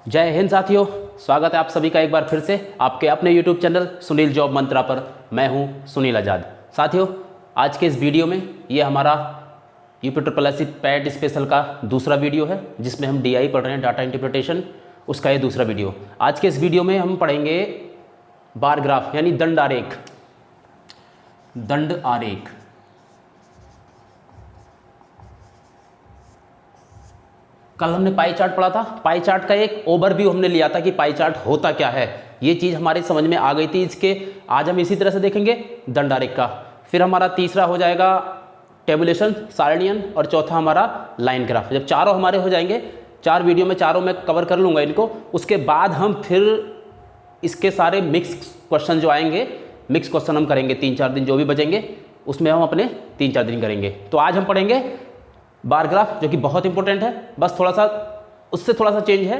जय हिंद साथियों, स्वागत है आप सभी का एक बार फिर से आपके अपने YouTube चैनल सुनील जॉब मंत्रा पर। मैं हूं सुनील आज़ाद। साथियों, आज के इस वीडियो में ये हमारा UPSSI पैट स्पेशल का दूसरा वीडियो है जिसमें हम DI पढ़ रहे हैं, डाटा इंटरप्रिटेशन। उसका ये दूसरा वीडियो। आज के इस वीडियो में हम पढ़ेंगे बार ग्राफ यानी दंड आरेख। दंड आरेख कल हमने पाई चार्ट पढ़ा था। पाई चार्ट का एक ओवरव्यू हमने लिया था कि पाई चार्ट होता क्या है। ये चीज़ हमारी समझ में आ गई थी। इसके आज हम इसी तरह से देखेंगे दंड आरेख का। फिर हमारा तीसरा हो जाएगा टेबुलेशन, सारणियन, और चौथा हमारा लाइन ग्राफ। जब चारों हमारे हो जाएंगे, 4 वीडियो में चारों मैं कवर कर लूँगा इनको, उसके बाद हम फिर इसके सारे मिक्स क्वेश्चन जो आएंगे, मिक्स क्वेश्चन हम करेंगे 3-4 दिन जो भी बचेंगे उसमें हम अपने 3-4 दिन करेंगे। तो आज हम पढ़ेंगे बार ग्राफ जो कि बहुत इंपॉर्टेंट है। बस थोड़ा सा उससे थोड़ा सा चेंज है,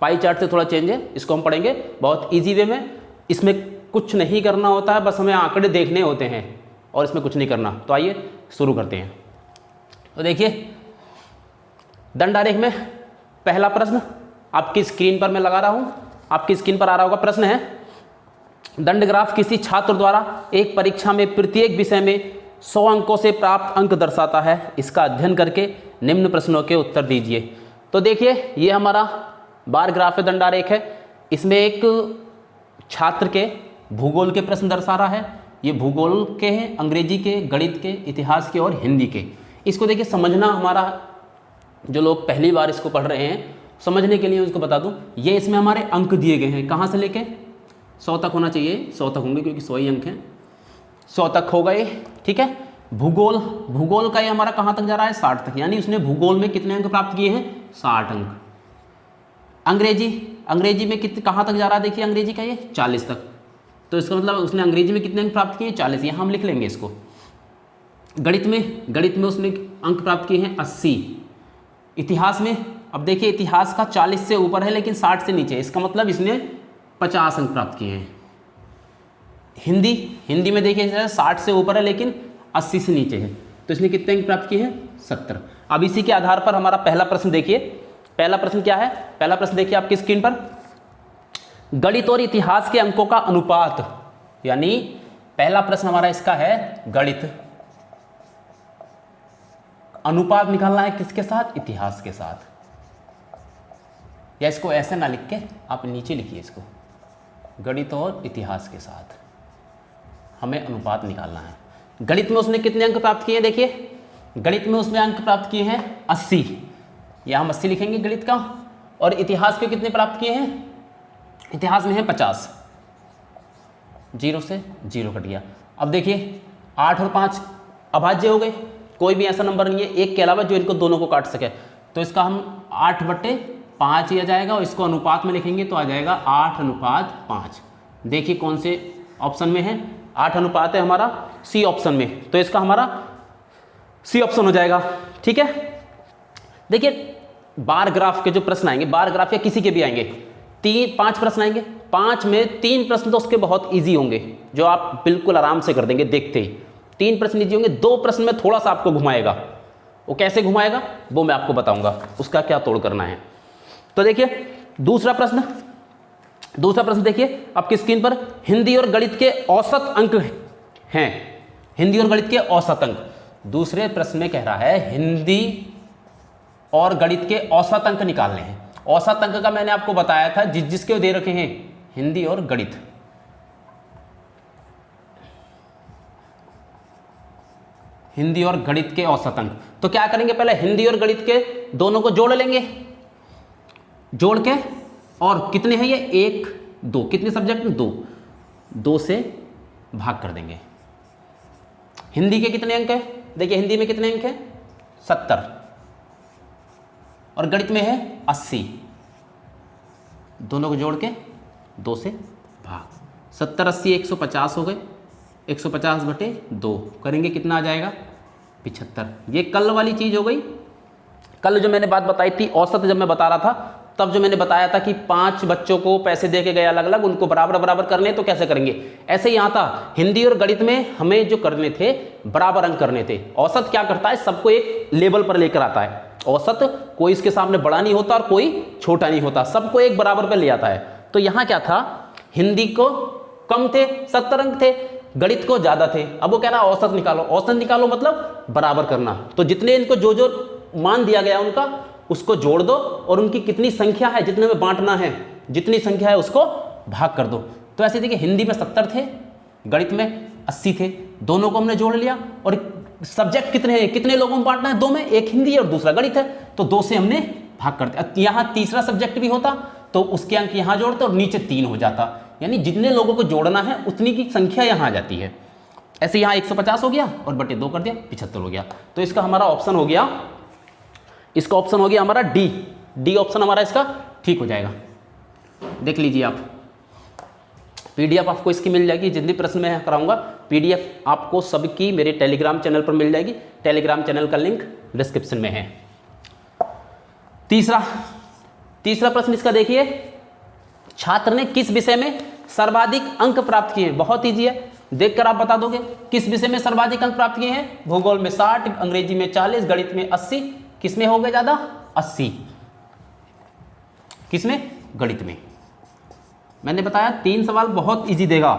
पाई चार्ट से थोड़ा चेंज है। इसको हम पढ़ेंगे बहुत इजी वे में। इसमें कुछ नहीं करना होता है, बस हमें आंकड़े देखने होते हैं और इसमें कुछ नहीं करना। तो आइए शुरू करते हैं। तो देखिए दंड आरेख में पहला प्रश्न आपकी स्क्रीन पर मैं लगा रहा हूँ, आपकी स्क्रीन पर आ रहा होगा। प्रश्न है, दंड ग्राफ किसी छात्र द्वारा एक परीक्षा में प्रत्येक विषय में 100 अंकों से प्राप्त अंक दर्शाता है। इसका अध्ययन करके निम्न प्रश्नों के उत्तर दीजिए। तो देखिए ये हमारा बार ग्राफ दंड आरेख है। इसमें एक छात्र के भूगोल के प्रश्न दर्शा रहा है। ये भूगोल के हैं, अंग्रेजी के, गणित के, इतिहास के और हिंदी के। इसको देखिए समझना, हमारा जो लोग पहली बार इसको पढ़ रहे हैं समझने के लिए उसको बता दूं, ये इसमें हमारे अंक दिए गए हैं। कहाँ से लेके 100 तक होना चाहिए, 100 तक होंगे क्योंकि 100 ही अंक हैं। 100 तक हो गए, ठीक है। भूगोल का ये हमारा कहाँ तक जा रहा है, 60 तक, यानी उसने भूगोल में कितने अंक प्राप्त किए हैं, 60 अंक। अंग्रेजी में कहाँ तक जा रहा है, देखिए अंग्रेजी का ये 40 तक। तो इसका मतलब उसने अंग्रेजी में कितने अंक प्राप्त किए, 40। यहाँ हम लिख लेंगे इसको। गणित में उसने अंक प्राप्त किए हैं 80। इतिहास में, अब देखिए इतिहास का 40 से ऊपर है लेकिन 60 से नीचे, इसका मतलब इसने 50 अंक प्राप्त किए हैं। हिंदी में देखिए 60 से ऊपर है लेकिन 80 से नीचे है, तो इसने कितने अंक प्राप्त किए हैं, 70। अब इसी के आधार पर हमारा पहला प्रश्न देखिए। पहला प्रश्न क्या है, पहला प्रश्न देखिए आपकी स्क्रीन पर। गणित और इतिहास के अंकों का अनुपात, यानी पहला प्रश्न हमारा इसका है गणित। अनुपात निकालना है किसके साथ, इतिहास के साथ। या इसको ऐसे ना लिख के आप नीचे लिखिए इसको, गणित और इतिहास के साथ हमें अनुपात निकालना है। गणित में उसने कितने अंक प्राप्त किए हैं, देखिए गणित में उसने अंक प्राप्त किए हैं 80, या हम 80 लिखेंगे गणित का। और इतिहास के कितने प्राप्त किए हैं, इतिहास में है 50। 0 से 0 कट गया। अब देखिए 8 और 5 अभाज्य हो गए, कोई भी ऐसा नंबर नहीं है एक के अलावा जो इनको दोनों को काट सके। तो इसका हम 8/5 ही आ जाएगा, और इसको अनुपात में लिखेंगे तो आ जाएगा 8:5। देखिए कौन से ऑप्शन में है, 8 अनुपात है हमारा सी ऑप्शन में, तो इसका हमारा सी ऑप्शन हो जाएगा, ठीक है। देखिए बार ग्राफ के जो प्रश्न आएंगे, बार ग्राफ या किसी के भी आएंगे, 5 प्रश्न आएंगे। 5 में 3 प्रश्न तो उसके बहुत इजी होंगे जो आप बिल्कुल आराम से कर देंगे देखते ही। 3 प्रश्न इजी होंगे। 2 प्रश्न में थोड़ा सा आपको घुमाएगा। वो कैसे घुमाएगा वो मैं आपको बताऊंगा, उसका क्या तोड़ करना है। तो देखिए दूसरा प्रश्न देखिए आपकी स्क्रीन पर। हिंदी और गणित के औसत अंक हैं, हिंदी और गणित के औसत अंक। दूसरे प्रश्न में कह रहा है हिंदी और गणित के औसत अंक निकालने हैं। औसत अंक का मैंने आपको बताया था जिसके दे रखे हैं, हिंदी और गणित। हिंदी और गणित के औसत अंक। तो क्या करेंगे, पहले हिंदी और गणित के दोनों को जोड़ लेंगे, जोड़ के, और कितने हैं ये 1, 2, कितने सब्जेक्ट में 2 से भाग कर देंगे। हिंदी के कितने अंक है, देखिए हिंदी में कितने अंक है 70, और गणित में है 80। दोनों को जोड़ के 2 से भाग, 70 80 150 हो गए। 150/2 करेंगे कितना आ जाएगा, 75। ये कल वाली चीज हो गई। कल जो मैंने बात बताई थी औसत, जब मैं बता रहा था तब जो मैंने बताया था कि 5 बच्चों को पैसे दे के गए अलग अलग, उनको बराबर करने, तो कैसे करेंगे, ऐसे ही यहाँ था। हिंदी और गणित में हमें जो करने थे बराबर अंक करने थे। औसत क्या करता है, सबको एक लेवल पर लेकर आता है औसत कोई इसके सामने बड़ा नहीं होता और कोई छोटा नहीं होता, सबको एक बराबर पे ले आता है। तो यहाँ क्या था, हिंदी को कम थे 70 अंक थे, गणित को ज़्यादा थे। अब वो कह रहा औसत निकालो, औसत निकालो मतलब बराबर करना। तो जितने इनको जो जो मान दिया गया उनका उसको जोड़ दो और उनकी कितनी संख्या है जितने में बांटना है, जितनी संख्या है उसको भाग कर दो। तो ऐसे देखिए हिंदी में 70 थे, गणित में 80 थे, दोनों को हमने जोड़ लिया। और सब्जेक्ट कितने हैं, कितने लोगों में बांटना है, 2 में, एक हिंदी और दूसरा गणित है, तो 2 से हमने भाग करते। यहाँ तीसरा सब्जेक्ट भी होता तो उसके अंक यहाँ जोड़ते और नीचे 3 हो जाता, यानी जितने लोगों को जोड़ना है उतनी की संख्या यहाँ आ जाती है। ऐसे यहाँ 150 हो गया और बटे 2 कर दिया, 75 हो गया। तो इसका हमारा ऑप्शन हो गया, इसका ऑप्शन हो गया हमारा डी ऑप्शन हमारा इसका ठीक हो जाएगा। देख लीजिए आप, पीडीएफ आपको इसकी मिल जाएगी, जितने प्रश्न मैं कराऊंगा पीडीएफ आपको सबकी मेरे टेलीग्राम चैनल पर मिल जाएगी। टेलीग्राम चैनल का लिंक डिस्क्रिप्शन में है। तीसरा प्रश्न इसका देखिए, छात्र ने किस विषय में सर्वाधिक अंक प्राप्त किए हैं। बहुत ईजी है, देखकर आप बता दोगे किस विषय में सर्वाधिक अंक प्राप्त किए हैं। भूगोल में 60, अंग्रेजी में 40, गणित में 80, किसमें हो गए ज्यादा, 80, किसमें, गणित में। मैंने बताया 3 सवाल बहुत इजी देगा,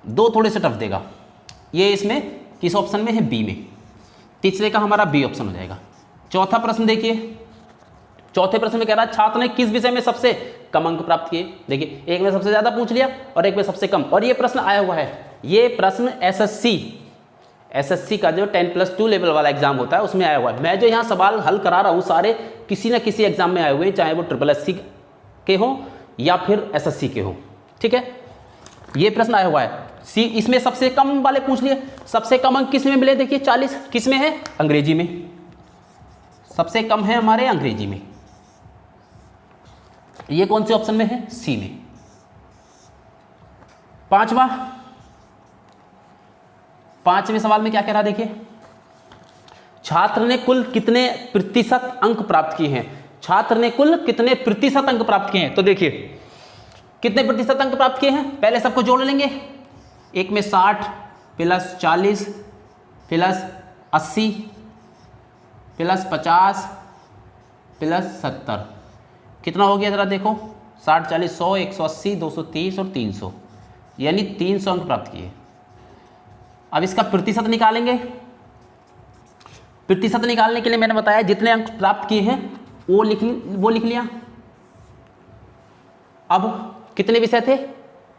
2 थोड़े से टफ देगा। ये इसमें किस ऑप्शन में है, बी में। तीसरे का हमारा बी ऑप्शन हो जाएगा। चौथा प्रश्न देखिए, चौथे प्रश्न में कह रहा है छात्र ने किस विषय में सबसे कम अंक प्राप्त किए। देखिए एक में सबसे ज्यादा पूछ लिया और एक में सबसे कम, और ये प्रश्न आया हुआ है, ये प्रश्न एसएससी का जो 10+2 लेवल वाला एग्जाम होता है उसमें आया हुआ है। मैं जो यहाँ सवाल हल करा रहा हूँ सारे किसी न किसी एग्जाम में आए हुए हैं, चाहे वो SSC के हों या फिर एसएससी के हों, ठीक है। ये प्रश्न आया हुआ है। इसमें सबसे कम वाले पूछ लिए, सबसे कम अंक किस में मिले, देखिए 40, किस में है, अंग्रेजी में, सबसे कम है हमारे अंग्रेजी में। ये कौन से ऑप्शन में है, सी में। पांचवें सवाल में क्या कह रहा है, देखिए छात्र ने कुल कितने प्रतिशत अंक प्राप्त किए हैं। छात्र ने कुल कितने प्रतिशत अंक प्राप्त किए हैं, तो देखिए कितने प्रतिशत अंक प्राप्त किए हैं, पहले सबको जोड़ लेंगे। एक में 60 प्लस 40 प्लस 80 प्लस 50 प्लस 70, कितना हो गया जरा देखो, 60 40 100 180 230 और 300, यानी 300 अंक प्राप्त किए। अब इसका प्रतिशत निकालेंगे। प्रतिशत निकालने के लिए मैंने बताया जितने अंक प्राप्त किए हैं वो लिख लिया। अब कितने विषय थे,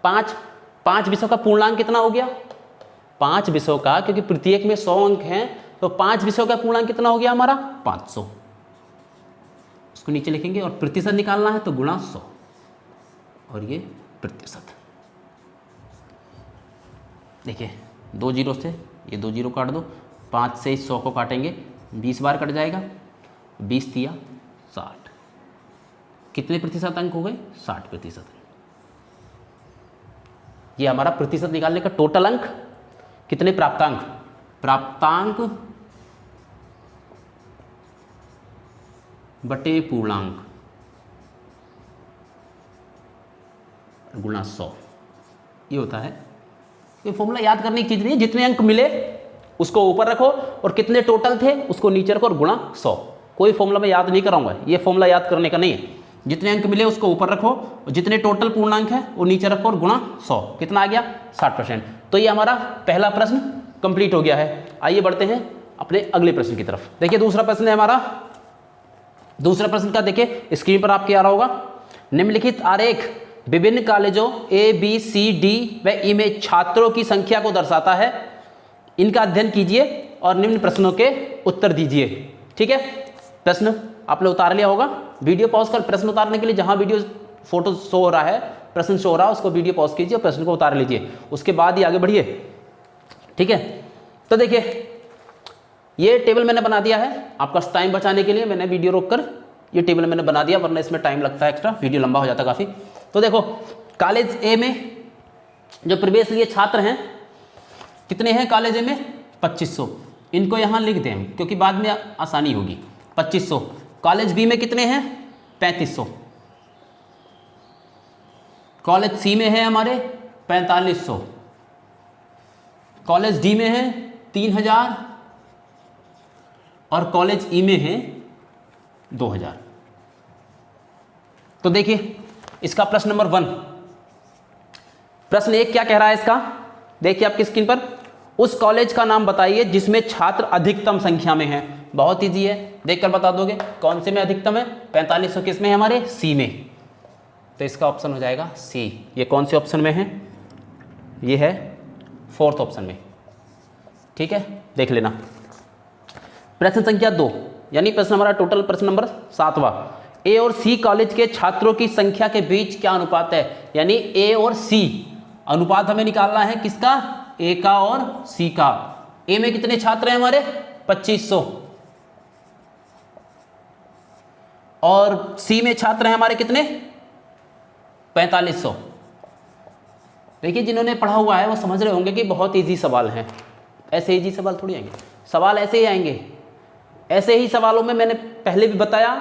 5 विषयों का पूर्णांक कितना हो गया, 5 विषयों का, क्योंकि प्रत्येक में 100 अंक हैं तो 5 विषयों का पूर्णांक कितना हो गया हमारा, 500। उसको नीचे लिखेंगे और प्रतिशत निकालना है तो गुणा 100, और ये प्रतिशत। देखिए 2 जीरो से ये 2 जीरो काट दो, 5 से 100 को काटेंगे 20 बार कट जाएगा, 20 तिया 60, कितने प्रतिशत अंक हो गए, 60%। ये हमारा प्रतिशत निकालने का टोटल अंक, कितने प्राप्तांक, प्राप्तांक बटे पूर्णांक गुणा 100, ये होता है। ये फॉर्मूला याद करने की चीज नहीं है, जितने अंक मिले उसको ऊपर रखो और कितने टोटल थे उसको नीचे रखो और गुणा 100। कोई फॉर्मूला मैं याद नहीं कराऊंगा, ये फॉर्मूला याद करने का नहीं है। जितने अंक मिले उसको ऊपर रखो और जितने टोटल पूर्णांक है वो नीचे रखो और गुणा 100, कितना आ गया, 60%। तो ये हमारा पहला प्रश्न कंप्लीट हो गया है। आइए बढ़ते हैं अपने अगले प्रश्न की तरफ। देखिए दूसरा प्रश्न है हमारा, दूसरा प्रश्न का देखिए स्क्रीन पर आपके आ रहा होगा। निम्नलिखित आरेख विभिन्न कॉलेजों A, B, C, D व E में छात्रों की संख्या को दर्शाता है। इनका अध्ययन कीजिए और निम्न प्रश्नों के उत्तर दीजिए। ठीक है, प्रश्न आपने उतार लिया होगा। वीडियो पॉज कर प्रश्न उतारने के लिए जहां वीडियो फोटो शो हो रहा है, प्रश्न शो हो रहा है, उसको वीडियो पॉज कीजिए और प्रश्न को उतार लीजिए, उसके बाद ही आगे बढ़िए। ठीक है, तो देखिए ये टेबल मैंने बना दिया है आपका टाइम बचाने के लिए। मैंने वीडियो रोककर ये टेबल मैंने बना दिया, वरना इसमें टाइम लगता है एक्स्ट्रा, वीडियो लंबा हो जाता काफ़ी। तो देखो कॉलेज ए में जो प्रवेश लिए छात्र हैं कितने हैं, कॉलेज ए में 2500, इनको यहाँ लिख दें हम क्योंकि बाद में आसानी होगी। 2500। कॉलेज बी में कितने हैं, 3500। कॉलेज सी में है हमारे 4500। कॉलेज डी में है 3000 और कॉलेज ई में है 2000। तो देखिए इसका प्रश्न नंबर 1, प्रश्न 1 क्या कह रहा है इसका, देखिए आपकी स्क्रीन पर, उस कॉलेज का नाम बताइए जिसमें छात्र अधिकतम संख्या में हैं। बहुत इजी है, देखकर बता दोगे कौन से में अधिकतम है, 4500 किस में है हमारे, सी में। तो इसका ऑप्शन हो जाएगा सी। ये कौन से ऑप्शन में है, ये है 4th ऑप्शन में। ठीक है, देख लेना। प्रश्न संख्या 2, यानी प्रश्न हमारा टोटल प्रश्न नंबर 7वां, ए और सी कॉलेज के छात्रों की संख्या के बीच क्या अनुपात है। यानी ए और सी अनुपात हमें निकालना है, किसका, ए का और सी का। ए में कितने छात्र हैं हमारे, 2500, और सी में छात्र हैं हमारे कितने, 4500। देखिए जिन्होंने पढ़ा हुआ है वो समझ रहे होंगे कि बहुत इजी सवाल हैं। ऐसे इजी सवाल थोड़ी आएंगे, सवाल ऐसे ही आएंगे। ऐसे ही सवालों में मैंने पहले भी बताया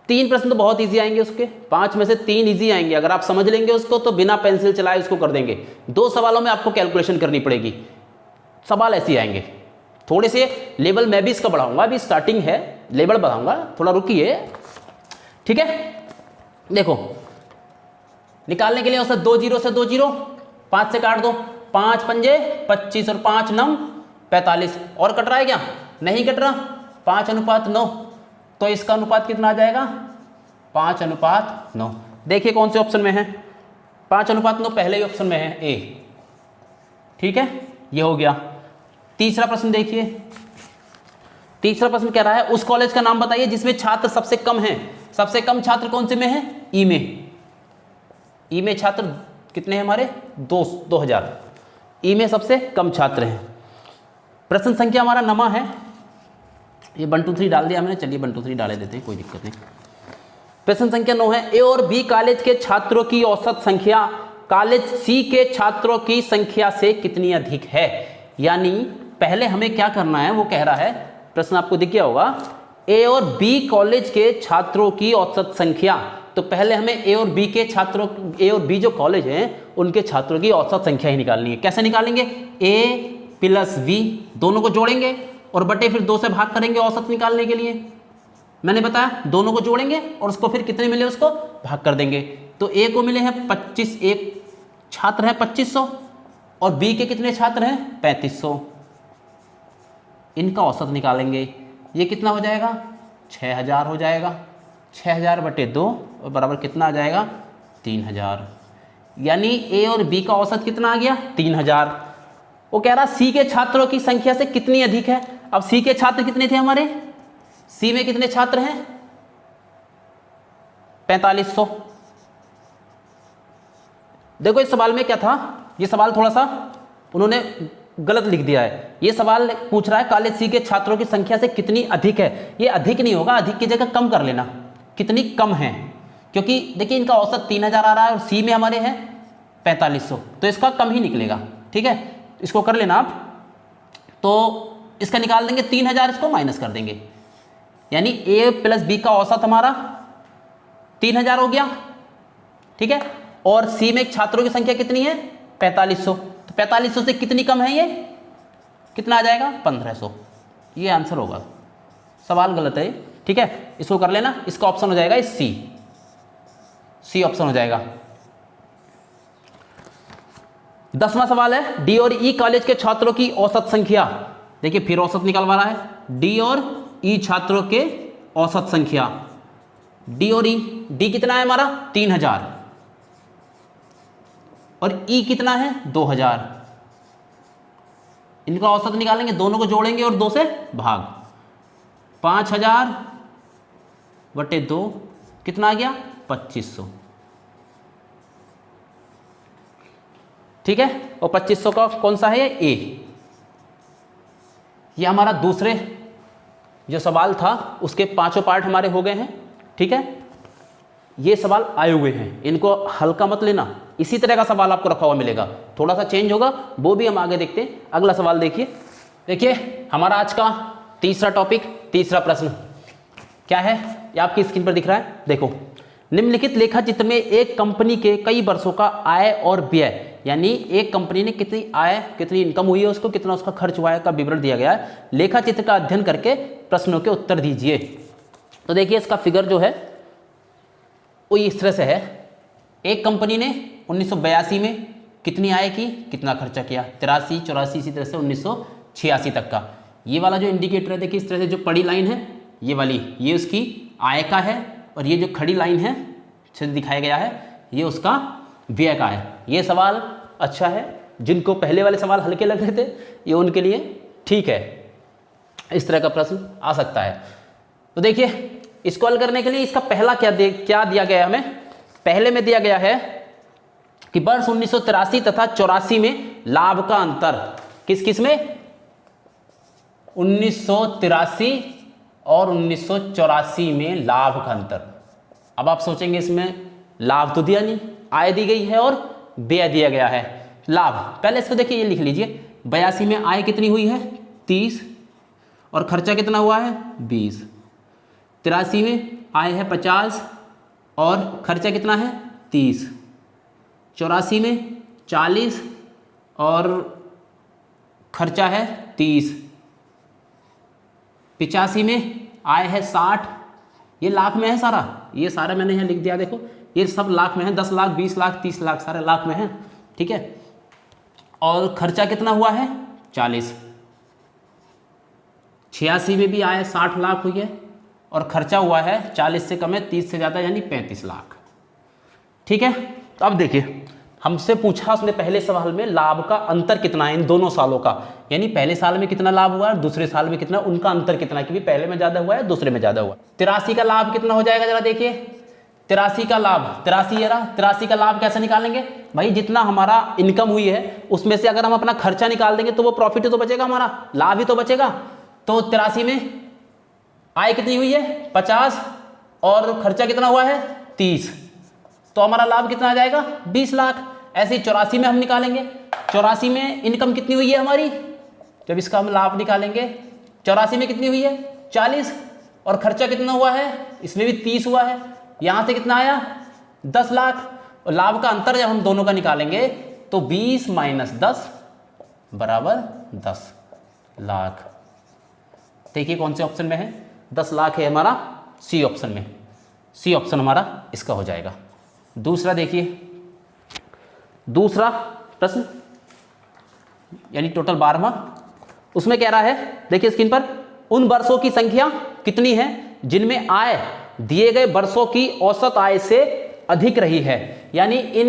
3 प्रश्न तो बहुत इजी आएंगे, उसके 5 में से 3 इजी आएंगे। अगर आप समझ लेंगे उसको तो बिना पेंसिल चलाए उसको कर देंगे। 2 सवालों में आपको कैलकुलेशन करनी पड़ेगी। सवाल ऐसे ही आएंगे। थोड़े से लेवल मैं भी इसका बढ़ाऊंगा, अभी स्टार्टिंग है, लेवल बढ़ाऊंगा, थोड़ा रुकिए। ठीक है, देखो निकालने के लिए औसत 2 0 से 2 0, 5 से काट दो, 5 पंजे 25 और 5 9 45। और कट रहा है क्या, नहीं कट रहा, 5:9। तो इसका अनुपात कितना आ जाएगा, 5:9। देखिए कौन से ऑप्शन में है, 5:9 पहले ही ऑप्शन में है, ए। ठीक है, ये हो गया। तीसरा प्रश्न देखिए, तीसरा प्रश्न कह रहा है उस कॉलेज का नाम बताइए जिसमें छात्र सबसे कम हैं। सबसे कम छात्र कौन से में है, ई में। ई में छात्र कितने हैं हमारे, 2000। ई में सबसे कम छात्र हैं। प्रश्न संख्या हमारा नमा है, ये 1 2 3 डाल दिया हमने, चलिए 1 2 3 डाले देते हैं, कोई दिक्कत नहीं। प्रश्न संख्या 9 है, ए और बी कॉलेज के छात्रों की औसत संख्या कॉलेज सी के छात्रों की संख्या से कितनी अधिक है। यानी पहले हमें क्या करना है, वो कह रहा है, प्रश्न आपको दिख गया होगा, ए और बी कॉलेज के छात्रों की औसत संख्या। तो पहले हमें ए और बी के छात्रों, ए और बी जो कॉलेज हैं उनके छात्रों की औसत संख्या ही निकालनी है। कैसे निकालेंगे, ए प्लस बी दोनों को जोड़ेंगे और बटे फिर 2 से भाग करेंगे औसत निकालने के लिए। मैंने बताया दोनों को जोड़ेंगे और उसको फिर कितने मिले उसको भाग कर देंगे। तो ए को मिले हैं 25, एक छात्र है 2500 और बी के कितने छात्र हैं 3500। इनका औसत निकालेंगे, ये कितना हो जाएगा 6000 हो जाएगा। 6000 बटे 2 और बराबर कितना आ जाएगा 3000। यानी ए और बी का औसत कितना आ गया 3000। वो कह रहा सी के छात्रों की संख्या से कितनी अधिक है। अब सी के छात्र कितने थे हमारे, सी में कितने छात्र हैं 4500। देखो इस सवाल में क्या था, ये सवाल थोड़ा सा उन्होंने गलत लिख दिया है। ये सवाल पूछ रहा है कॉलेज सी के छात्रों की संख्या से कितनी अधिक है। ये अधिक नहीं होगा, अधिक की जगह कम कर लेना, कितनी कम है, क्योंकि देखिए इनका औसत 3000 आ रहा है और सी में हमारे हैं 4500, तो इसका कम ही निकलेगा। ठीक है, इसको कर लेना आप। तो इसका निकाल देंगे 3000, इसको माइनस कर देंगे, यानी ए प्लस बी का औसत हमारा 3000 हो गया। ठीक है, और सी में छात्रों की संख्या कितनी है 4500, तो 4500 से कितनी कम है, ये कितना आ जाएगा 1500। ये आंसर होगा, सवाल गलत है। ठीक है, इसको कर लेना, इसका ऑप्शन हो जाएगा सी, सी ऑप्शन हो जाएगा। 10वां सवाल है, डी और ई कॉलेज के छात्रों की औसत संख्या। देखिए फिर औसत निकलवा रहा है, डी और ई छात्रों के औसत संख्या। डी और ई, डी कितना है हमारा 3000 और ई कितना है 2000। इनका औसत निकालेंगे, दोनों को जोड़ेंगे और 2 से भाग। 5000 बटे 2 कितना आ गया 2500। ठीक है, और 2500 का कौन सा है ये ए। ये हमारा दूसरे जो सवाल था उसके 5 पार्ट हमारे हो गए हैं। ठीक है, ये सवाल आए हुए हैं, इनको हल्का मत लेना। इसी तरह का सवाल आपको रखा हुआ मिलेगा, थोड़ा सा चेंज होगा, वो भी हम आगे देखते हैं। अगला सवाल देखिए। देखिए हमारा आज का तीसरा टॉपिक, तीसरा प्रश्न क्या है, ये आपकी स्क्रीन पर दिख रहा है। देखो, निम्नलिखित लेखा चित्र में एक कंपनी के कई वर्षों का आय और व्यय, यानी एक कंपनी ने कितनी आय, कितनी इनकम हुई है उसको, कितना उसका खर्च हुआ है का विवरण दिया गया है। लेखा चित्र का अध्ययन करके प्रश्नों के उत्तर दीजिए। तो देखिए इसका फिगर जो है वो इस तरह से है। एक कंपनी ने 1982 में कितनी आय की, कितना खर्चा किया, 83, 84, इसी तरह से 1986 तक का। ये वाला जो इंडिकेटर है देखिए इस तरह से, जो बड़ी लाइन है ये वाली, ये उसकी आय का है, और ये जो खड़ी लाइन है जिसे दिखाया गया है ये उसका व्यय का है। ये सवाल अच्छा है, जिनको पहले वाले सवाल हल्के लग रहे थे ये उनके लिए ठीक है, इस तरह का प्रश्न आ सकता है। तो देखिए इसको हल करने के लिए इसका पहला क्या दिया गया है हमें, पहले में दिया गया है कि वर्ष 1983 तथा 84 में लाभ का अंतर, किस किस में, 1983 और 1984 में लाभ का अंतर। अब आप सोचेंगे इसमें लाभ तो दिया नहीं, आय दी गई है और व्यय दिया गया है। लाभ पहले इसको देखिए, ये लिख लीजिए, 82 में आय कितनी हुई है 30 और खर्चा कितना हुआ है 20, 83 में आय है 50 और खर्चा कितना है 30, 84 में 40 और खर्चा है 30, 85 में आय है 60, ये लाख में है सारा, ये सारा मैंने यहाँ लिख दिया, देखो ये सब लाख में है, 10 लाख 20 लाख 30 लाख सारे लाख में है, ठीक है। और खर्चा कितना हुआ है 40, 86 में भी आय 60 लाख हुई है और खर्चा हुआ है 40 से कम है 30 से ज़्यादा यानी 35 लाख, ठीक है। तो अब देखिए हमसे पूछा उसने पहले सवाल में लाभ का अंतर कितना है इन दोनों सालों का, यानी पहले साल में कितना लाभ हुआ है, दूसरे साल में कितना, उनका अंतर कितना है, क्योंकि पहले में ज़्यादा हुआ है दूसरे में ज़्यादा हुआ। 83 का लाभ कितना हो जाएगा जरा देखिए, 83 का लाभ, 83 का लाभ कैसे निकालेंगे भाई, जितना हमारा इनकम हुई है उसमें से अगर हम अपना खर्चा निकाल देंगे तो वो प्रॉफिट ही तो बचेगा, हमारा लाभ ही तो बचेगा। तो 83 में आय कितनी हुई है 50 और खर्चा कितना हुआ है 30, तो हमारा लाभ कितना आ जाएगा 20 लाख। ऐसे ही 84 में हम निकालेंगे, 84 में इनकम कितनी हुई है हमारी, जब इसका हम लाभ निकालेंगे 84 में कितनी हुई है 40 और खर्चा कितना हुआ है, इसमें भी 30 हुआ है, यहाँ से कितना आया 10 लाख। और लाभ का अंतर जब हम दोनों का निकालेंगे तो 20 माइनस 10 बराबर 10 लाख। देखिए कौन से ऑप्शन में है, 10 लाख है हमारा सी ऑप्शन में, सी ऑप्शन हमारा इसका हो जाएगा। दूसरा देखिए, दूसरा प्रश्न यानी टोटल 12वां, उसमें कह रहा है देखिए स्क्रीन पर, उन वर्षों की संख्या कितनी है जिनमें आय दिए गए वर्षों की औसत आय से अधिक रही है, यानी इन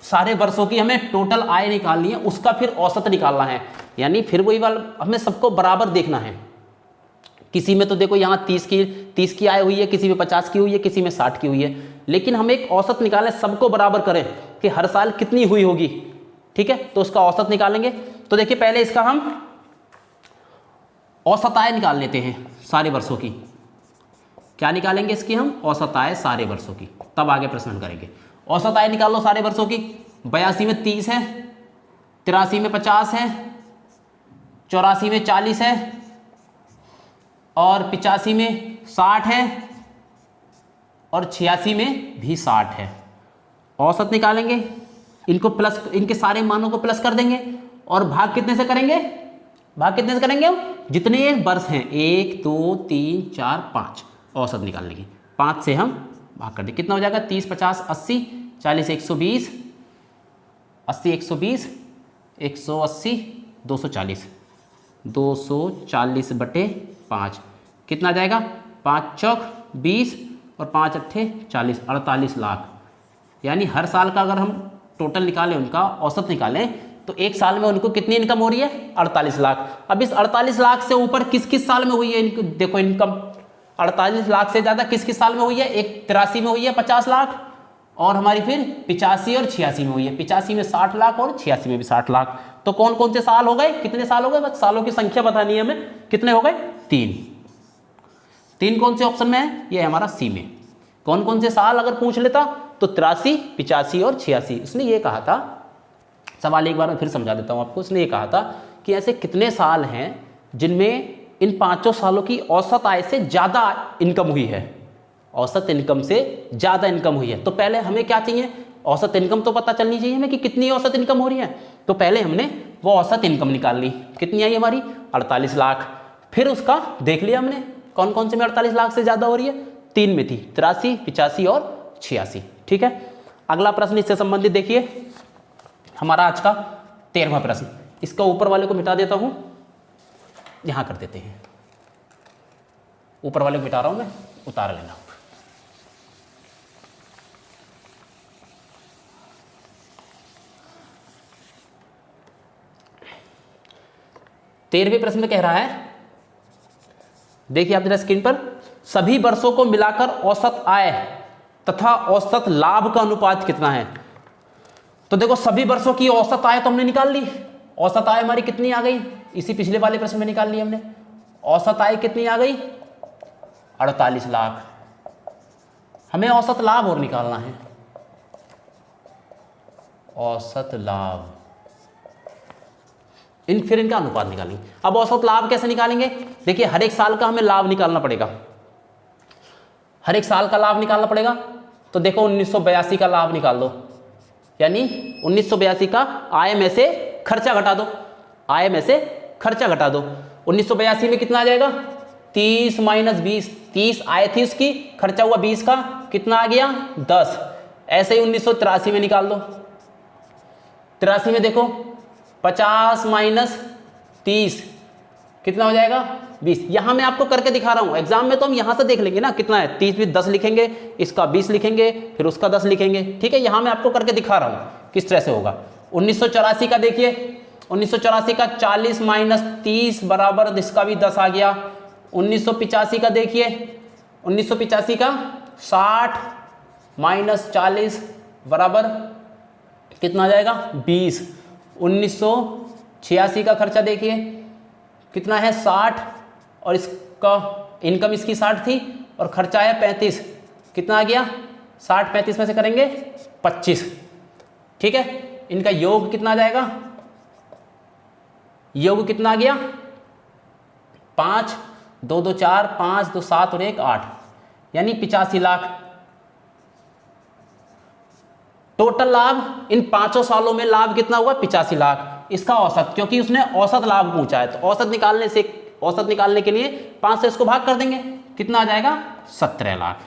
सारे वर्षों की हमें टोटल आय निकालनी है, उसका फिर औसत निकालना है, यानी फिर वही वाला हमें सबको बराबर देखना है। किसी में तो देखो यहाँ 30 की आय हुई है, किसी में 50 की हुई है, किसी में 60 की हुई है, लेकिन हम एक औसत निकालें, सबको बराबर करें कि हर साल कितनी हुई होगी, ठीक है। तो उसका औसत निकालेंगे। तो देखिए पहले इसका हम औसत आय निकाल लेते हैं सारे वर्षों की। क्या निकालेंगे इसकी हम, औसत आय सारे वर्षों की, तब आगे प्रश्न करेंगे। औसत आय निकाल लो सारे वर्षों की, 82 में 30 है, 83 में 50 है, 84 में 40 है और 85 में 60 है और 86 में भी 60 है। औसत निकालेंगे, इनको प्लस, इनके सारे मानों को प्लस कर देंगे और भाग कितने से करेंगे, भाग कितने से करेंगे हम, जितने वर्ष हैं 1 2 3 4 5, औसत निकालने की 5 से हम भाग कर दें, कितना हो जाएगा 30 50 80 40 120 80 120 180 240 240 बटे 5 कितना आ जाएगा, 5 चौक 20 और 5 अट्ठे 40, 48 लाख। यानी हर साल का अगर हम टोटल निकालें, उनका औसत निकालें, तो एक साल में उनको कितनी इनकम हो रही है 48 लाख। अब इस 48 लाख से ऊपर किस किस साल में हुई है इनको देखो, इनकम 48 लाख से ज़्यादा किस किस साल में हुई है, एक 83 में हुई है 50 लाख और हमारी फिर 85 और 86 में हुई है, 85 में 60 लाख और 86 में भी 60 लाख। तो कौन कौन से साल हो गए, कितने साल हो गए, बस सालों की संख्या बतानी है हमें, कितने हो गए 3 कौन से ऑप्शन में है, ये है हमारा सी में। कौन कौन से साल अगर पूछ लेता तो 83 85 और 86। उसने ये कहा था, सवाल एक बार मैं फिर समझा देता हूँ आपको, उसने ये कहा था कि ऐसे कितने साल हैं जिनमें इन 5 सालों की औसत आय से ज़्यादा इनकम हुई है, औसत इनकम से ज़्यादा इनकम हुई है। तो पहले हमें क्या चाहिए, औसत इनकम तो पता चलनी चाहिए हमें कि कितनी औसत इनकम हो रही है। तो पहले हमने वो औसत इनकम निकाल ली, कितनी आई हमारी 48 लाख। फिर उसका देख लिया हमने कौन कौन से में 48 लाख से ज़्यादा हो रही है? 3 में थी, 83, 85 और 86। ठीक है, अगला प्रश्न इससे संबंधित देखिए, हमारा आज का 13वां प्रश्न। इसका ऊपर वाले को मिटा देता हूं, यहां कर देते हैं, ऊपर वाले को मिटा रहा हूं मैं, उतार लेना। तेरहवें प्रश्न में कह रहा है, देखिए आप जरा स्क्रीन पर, सभी वर्षों को मिलाकर औसत आय तथा औसत लाभ का अनुपात कितना है? तो देखो सभी वर्षों की औसत आय तो हमने निकाल ली, औसत आय हमारी कितनी आ गई, इसी पिछले वाले प्रश्न में निकाल ली हमने। औसत आय कितनी आ गई? 48 लाख। हमें औसत लाभ और निकालना है, औसत लाभ, फिर इनका अनुपात निकालेंगे। अब औसत लाभ कैसे निकालेंगे? देखिए हर एक साल का हमें लाभ निकालना पड़ेगा, हर एक साल का लाभ निकालना पड़ेगा। तो देखो 1982 का लाभ निकाल दो, यानी 1982 का आय में से खर्चा घटा दो, आय में से खर्चा घटा दो। 1982 में कितना आ जाएगा? 30 माइनस 20, 30 आय थी उसकी, खर्चा हुआ 20 का, कितना आ गया? 10। ऐसे ही 1983 में निकाल दो, 83 में देखो 50 माइनस 30 कितना हो जाएगा? 20। यहां मैं आपको करके दिखा रहा हूं, एग्जाम में तो हम यहां से देख लेंगे ना कितना है, 30 में 10 लिखेंगे, इसका 20 लिखेंगे, फिर उसका 10 लिखेंगे। ठीक है, यहां मैं आपको करके दिखा रहा हूं किस तरह से होगा। 1984 का देखिए, 1984 का 40 माइनस 30 बराबर इसका भी 10 आ गया। 1985 का देखिए, 1985 का 60 माइनस 40 बराबर कितना आ जाएगा? 20। 1986 का खर्चा देखिए कितना है? 60, और इसका इनकम इसकी 60 थी और खर्चा है 35, कितना आ गया? 60 35 में से करेंगे 25। ठीक है, इनका योग कितना आ जाएगा? योग कितना आ गया? 5 2 2 4 5 2 7 और 1 8, यानी 85 लाख। टोटल लाभ इन 5 सालों में लाभ कितना हुआ? 85 लाख। इसका औसत, क्योंकि उसने औसत लाभ पूछा है, तो औसत निकालने के लिए 5 से इसको भाग कर देंगे, कितना आ जाएगा? 17 लाख।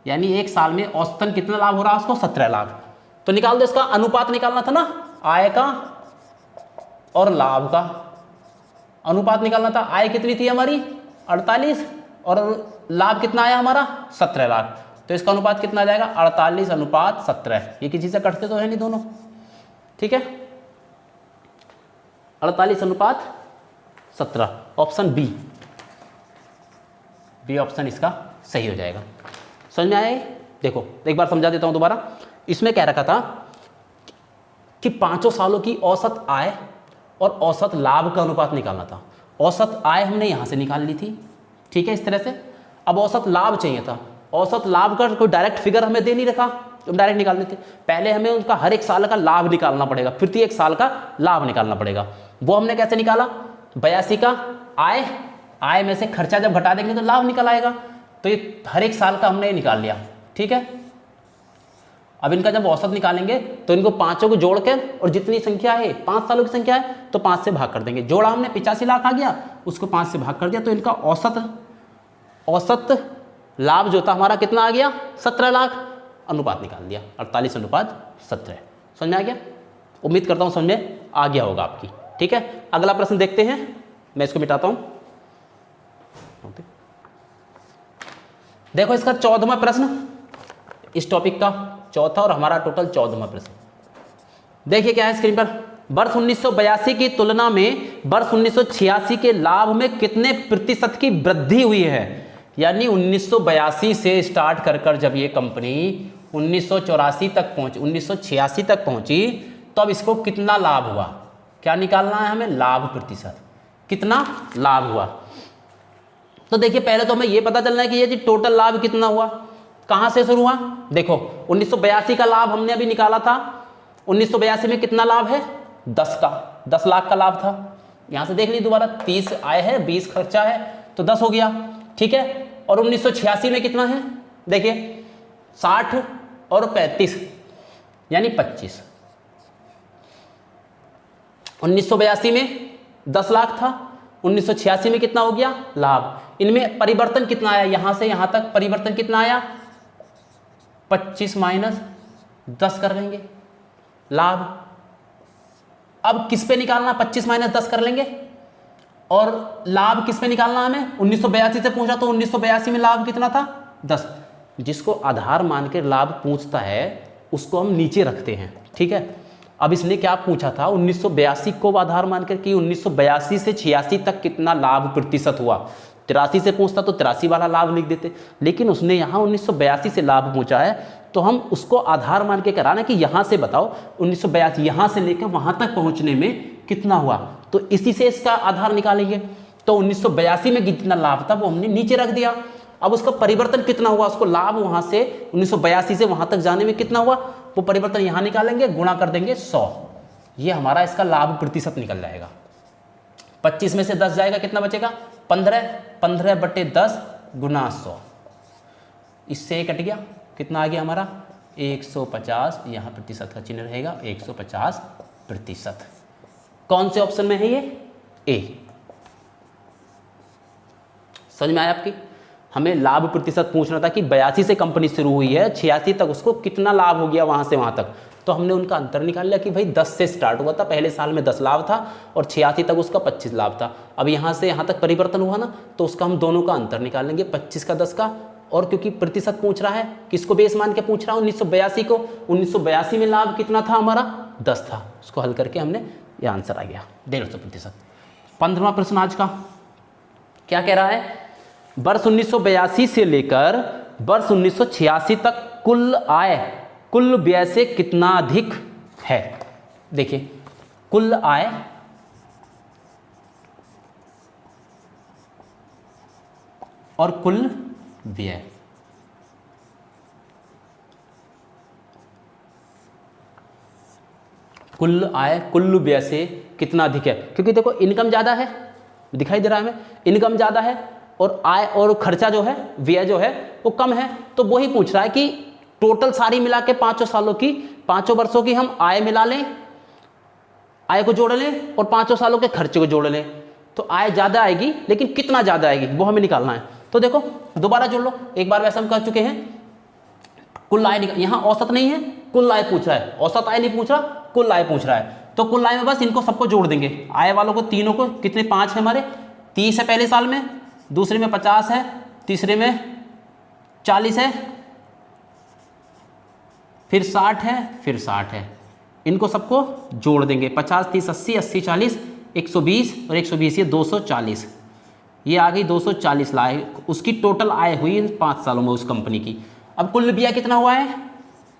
यानी एक साल में औसतन कितना लाभ हो रहा है उसको? 17 लाख। तो निकाल दो, इसका अनुपात निकालना था ना, आय का और लाभ का अनुपात निकालना था। आय कितनी थी हमारी? 48, और लाभ कितना आया हमारा? 17 लाख। तो इसका अनुपात कितना आ जाएगा? 48 अनुपात 17। ये किसी से कटते तो है नहीं दोनों, ठीक है। 48 अनुपात 17, ऑप्शन बी, बी ऑप्शन इसका सही हो जाएगा। समझ में आया? देखो एक बार समझा देता हूं दोबारा। इसमें कह रखा था कि 5 सालों की औसत आय और औसत लाभ का अनुपात निकालना था। औसत आय हमने यहां से निकाल ली थी, ठीक है, इस तरह से। अब औसत लाभ चाहिए था। औसत लाभ का कोई डायरेक्ट फिगर हमें दे नहीं रखा, तो डायरेक्ट निकालने थे। पहले हमें उनका हर एक साल का लाभ निकालना पड़ेगा, फिर एक साल का लाभ निकालना पड़ेगा। वो हमने कैसे निकाला? 82 का आय में से खर्चा जब घटा देंगे तो लाभ निकल आएगा। तो ये हर एक साल का हमने निकाल लिया, ठीक है। अब इनका जब औसत निकालेंगे तो इनको 5 को जोड़ के, और जितनी संख्या है 5 सालों की संख्या है तो 5 से भाग कर देंगे। जोड़ा हमने 85 लाख आ गया, उसको 5 से भाग कर दिया, तो इनका औसत लाभ जो था हमारा कितना आ गया? 17 लाख। अनुपात निकाल दिया 48 अनुपात 17। समझ में आ गया? उम्मीद करता हूं समझ में आ गया होगा आपकी, ठीक है। अगला प्रश्न देखते हैं, मैं इसको मिटाता हूं। देखो इसका 14वां प्रश्न, इस टॉपिक का चौथा और हमारा टोटल 14वां प्रश्न। देखिए क्या है स्क्रीन पर। वर्ष 1982 की तुलना में वर्ष 1986 के लाभ में कितने प्रतिशत की वृद्धि हुई है? यानी 1982 से स्टार्ट कर जब ये कंपनी 1984 तक पहुंची, 1986 तक पहुंची, तब इसको कितना लाभ हुआ? क्या निकालना है हमें? लाभ प्रतिशत, कितना लाभ हुआ। तो देखिए पहले तो हमें ये पता चलना है कि ये जी टोटल लाभ कितना हुआ, कहां से शुरू हुआ। देखो 1982 का लाभ हमने अभी निकाला था। 1982 में कितना लाभ है? 10 लाख का लाभ था। यहां से देख लीजिए दोबारा, 30 आय है, 20 खर्चा है, तो 10 हो गया, ठीक है। और 1986 में कितना है? देखिए 60 और 35 यानी 25। 1982 में 10 लाख था, 1986 में कितना हो गया लाभ। इनमें परिवर्तन कितना आया, यहां से यहां तक परिवर्तन कितना आया 25 माइनस 10 कर लेंगे लाभ। अब किस पे निकालना, 25 माइनस 10 कर लेंगे और लाभ किस पे निकालना हमें, 1982 से पूछा तो 1982 में लाभ कितना था 10। जिसको आधार मान के लाभ पूछता है उसको हम नीचे रखते हैं, ठीक है। अब इसने क्या पूछा था 1982 को आधार मान कर कि 1982 से 86 तक कितना लाभ प्रतिशत हुआ। 83 से पूछता तो 83 वाला लाभ लिख देते, लेकिन उसने यहाँ 1982 से लाभ पूछा है तो हम उसको आधार मान के कराना कि यहाँ से बताओ 1982 यहाँ से लेकर वहाँ तक पहुँचने में कितना हुआ, तो इसी से इसका आधार निकालेंगे। तो 1982 में कितना लाभ था वो हमने नीचे रख दिया। अब उसका परिवर्तन कितना हुआ, उसको लाभ वहाँ से 1982 से वहाँ तक जाने में कितना हुआ, वो परिवर्तन यहाँ निकालेंगे, गुणा कर देंगे 100। ये हमारा इसका लाभ प्रतिशत निकल जाएगा। 25 में से 10 जाएगा, कितना बचेगा 15, 15/10 गुना 100। इससे कट गया, कितना आ गया हमारा 150। यहाँ प्रतिशत का चिन्ह रहेगा 150%। कौन से ऑप्शन में है ये, ए। समझ में आया आपकी। हमें लाभ प्रतिशत पूछना था कि 82 से कंपनी शुरू हुई है, 86 तक उसको कितना लाभ हो गया वहां से वहां तक, तो हमने उनका अंतर निकाल लिया कि भाई 10 से स्टार्ट हुआ था, पहले साल में 10 लाभ था और 86 तक उसका 25 लाभ था। अब यहाँ से यहाँ तक परिवर्तन हुआ ना, तो उसका हम दोनों का अंतर निकाल लेंगे, 25 का 10 का। और क्योंकि प्रतिशत पूछ रहा है, किसको बेस मान के पूछ रहा है 1982 को, 1982 में लाभ कितना था हमारा 10 था, उसको हल करके हमने ये आंसर आ गया 150%। 15वां प्रश्न आज का क्या कह रहा है, वर्ष 1982 से लेकर वर्ष 1986 तक कुल आय कुल व्यय से कितना अधिक है। देखिए कुल आय और कुल व्यय, कुल आय कुल व्यय से कितना अधिक है, क्योंकि देखो इनकम ज़्यादा है, दिखाई दे रहा है हमें, इनकम ज़्यादा है और आय और खर्चा जो है व्यय जो है वो कम है। तो वही पूछ रहा है कि टोटल सारी मिला के 5 सालों की 5 वर्षों की हम आय मिला लें, आय को जोड़ लें और 5 सालों के खर्चे को जोड़ लें, तो आय ज़्यादा आएगी, लेकिन कितना ज़्यादा आएगी वो हमें निकालना है। तो देखो दोबारा जोड़ लो, एक बार वैसे हम कर चुके हैं। कुल आय यहाँ औसत नहीं है, कुल आय पूछ रहा है, औसत आय नहीं पूछ रहा, कुल आय पूछ रहा है। तो कुल आय में बस इनको सबको जोड़ देंगे, आय वालों को तीनों को, कितने 5 है हमारे, 30 है पहले साल में, दूसरे में 50 है, तीसरे में 40 है, फिर 60 है, फिर 60 है, इनको सबको जोड़ देंगे 50 30 80 80 40 120 और 120 ये 240, ये आ गई 240 लाख, उसकी टोटल आय हुई 5 सालों में उस कंपनी की। अब कुल व्यय कितना हुआ है,